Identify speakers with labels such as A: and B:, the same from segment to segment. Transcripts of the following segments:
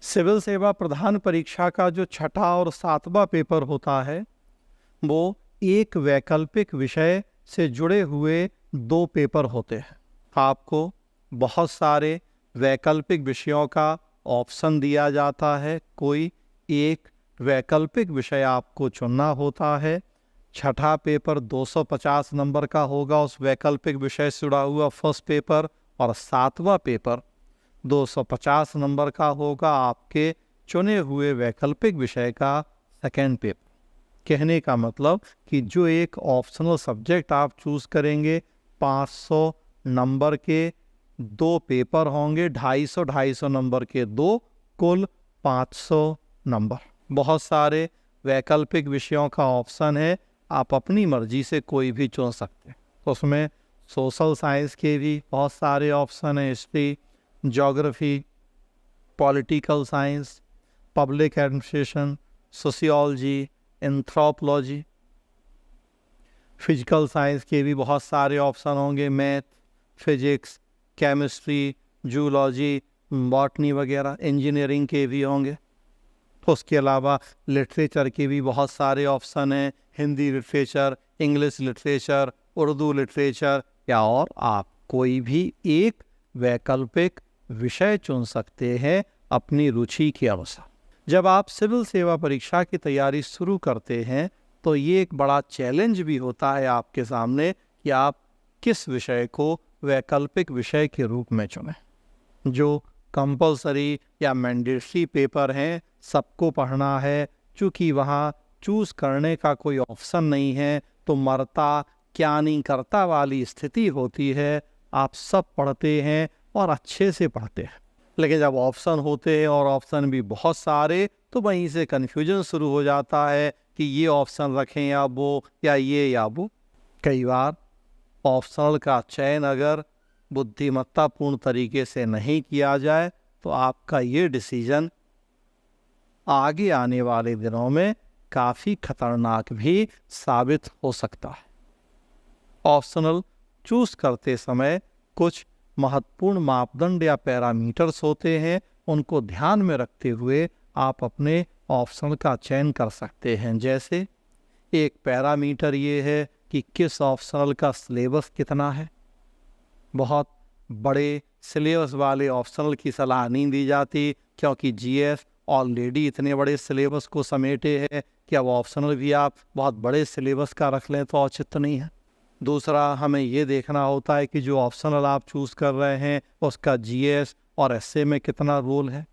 A: Civil सेवा प्रधान परीक्षा का जो छठा और सातवां पेपर होता है वो एक वैकल्पिक विषय से जुड़े हुए दो पेपर होते हैं। आपको बहुत सारे वैकल्पिक विषयों का ऑप्शन दिया जाता है, कोई एक वैकल्पिक विषय आपको चुनना होता है। छठा पेपर 250 नंबर का होगा, उस वैकल्पिक विषय से जुड़ा हुआ फर्स्ट पेपर, और सातवां पेपर 250 नंबर का होगा आपके चुने हुए वैकल्पिक विषय का सेकेंड पेपर। कहने का मतलब कि जो एक ऑप्शनल सब्जेक्ट आप चूज करेंगे, 500 नंबर के दो पेपर होंगे, 250 नंबर के दो, कुल 500 नंबर। बहुत सारे वैकल्पिक विषयों का ऑप्शन है, आप अपनी मर्जी से कोई भी चुन सकते हैं। तो उसमें सोशल साइंस के भी बहुत सारे ऑप्शन हैं, history, geography, political science, public administration, sociology, anthropology. Physical science के भी बहुत सारे ऑप्शन होंगे, math, physics, chemistry, zoology, botany वगैरह। इंजीनियरिंग के भी होंगे। उसके अलावा लिटरेचर के भी बहुत सारे ऑप्शन हैं, Hindi literature, English literature, Urdu literature, या और आप कोई भी एक वैकल्पिक विषय चुन सकते हैं अपनी रुचि के अनुसार। जब आप सिविल सेवा परीक्षा की तैयारी शुरू करते हैं तो ये एक बड़ा चैलेंज भी होता है आपके सामने कि आप किस विषय को वैकल्पिक विषय के रूप में चुनें। जो कंपलसरी या मैंडेटरी पेपर हैं सबको पढ़ना है, चूँकि वहाँ चूज़ करने का कोई ऑप्शन नहीं है तो मरता क्या नहीं करता वाली स्थिति होती है। आप सब पढ़ते हैं और अच्छे से पढ़ते हैं, लेकिन जब ऑप्शन होते हैं और ऑप्शन भी बहुत सारे तो वहीं से कन्फ्यूजन शुरू हो जाता है कि ये ऑप्शन रखें या वो, या ये या वो। कई बार ऑप्शनल का चयन अगर बुद्धिमत्तापूर्ण तरीके से नहीं किया जाए तो आपका ये डिसीजन आगे आने वाले दिनों में काफ़ी खतरनाक भी साबित हो सकता है। ऑप्शनल चूज करते समय कुछ महत्वपूर्ण मापदंड या पैरामीटर्स होते हैं, उनको ध्यान में रखते हुए आप अपने ऑप्शनल का चयन कर सकते हैं। जैसे एक पैरामीटर ये है कि किस ऑप्शनल का सिलेबस कितना है। बहुत बड़े सिलेबस वाले ऑप्शनल की सलाह नहीं दी जाती, क्योंकि जीएस ऑलरेडी इतने बड़े सिलेबस को समेटे है कि अब ऑप्शनल भी आप बहुत बड़े सिलेबस का रख लें तो औचित्य नहीं है। दूसरा, हमें ये देखना होता है कि जो ऑप्शनल आप चूज़ कर रहे हैं उसका जीएस और एसए में कितना रोल है।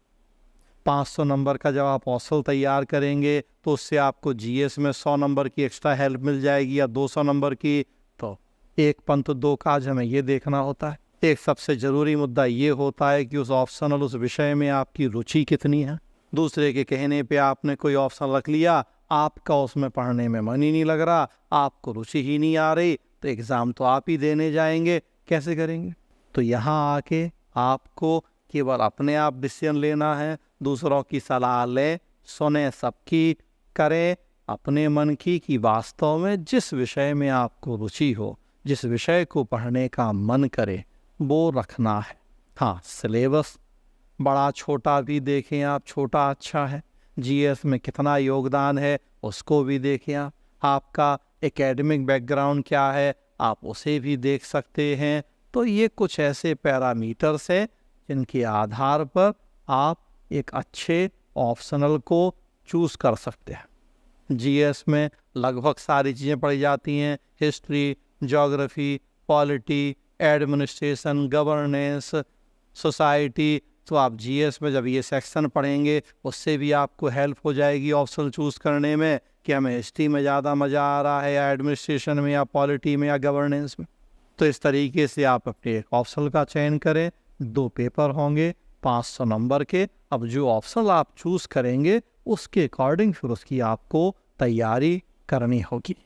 A: 500 नंबर का जब आप ऑप्शनल तैयार करेंगे तो उससे आपको जीएस में 100 नंबर की एक्स्ट्रा हेल्प मिल जाएगी या 200 नंबर की। तो एक पंथ दो काज हमें ये देखना होता है। एक सबसे ज़रूरी मुद्दा ये होता है कि उस ऑप्शनल उस विषय में आपकी रुचि कितनी है। दूसरे के कहने पे आपने कोई ऑप्शन रख लिया, आपका उसमें पढ़ने में मन ही नहीं लग रहा, आपको रुचि ही नहीं आ रही, तो एग्ज़ाम तो आप ही देने जाएंगे, कैसे करेंगे। तो यहाँ आके आपको केवल अपने आप डिसीजन लेना है, दूसरों की सलाह लें, सुने सबकी, करें अपने मन की कि वास्तव में जिस विषय में आपको रुचि हो, जिस विषय को पढ़ने का मन करे वो रखना है। हाँ, सिलेबस बड़ा छोटा भी देखें आप, छोटा अच्छा है। जीएस में कितना योगदान है उसको भी देखें आप। आपका एकेडमिक बैकग्राउंड क्या है आप उसे भी देख सकते हैं। तो ये कुछ ऐसे पैरामीटर्स हैं जिनके आधार पर आप एक अच्छे ऑप्शनल को चूज़ कर सकते हैं। जीएस में लगभग सारी चीज़ें पढ़ी जाती हैं, history, geography, polity, administration, governance, society. तो आप जीएस में जब ये सेक्शन पढ़ेंगे उससे भी आपको हेल्प हो जाएगी ऑप्शनल चूज़ करने में कि हमें हिस्ट्री में ज़्यादा मज़ा आ रहा है या एडमिनिस्ट्रेशन में या पॉलिटी में या गवर्नेंस में। तो इस तरीके से आप अपने ऑप्शनल का चयन करें। दो पेपर होंगे 500 नंबर के। अब जो ऑप्शनल आप चूज़ करेंगे उसके अकॉर्डिंग फिर उसकी आपको तैयारी करनी होगी।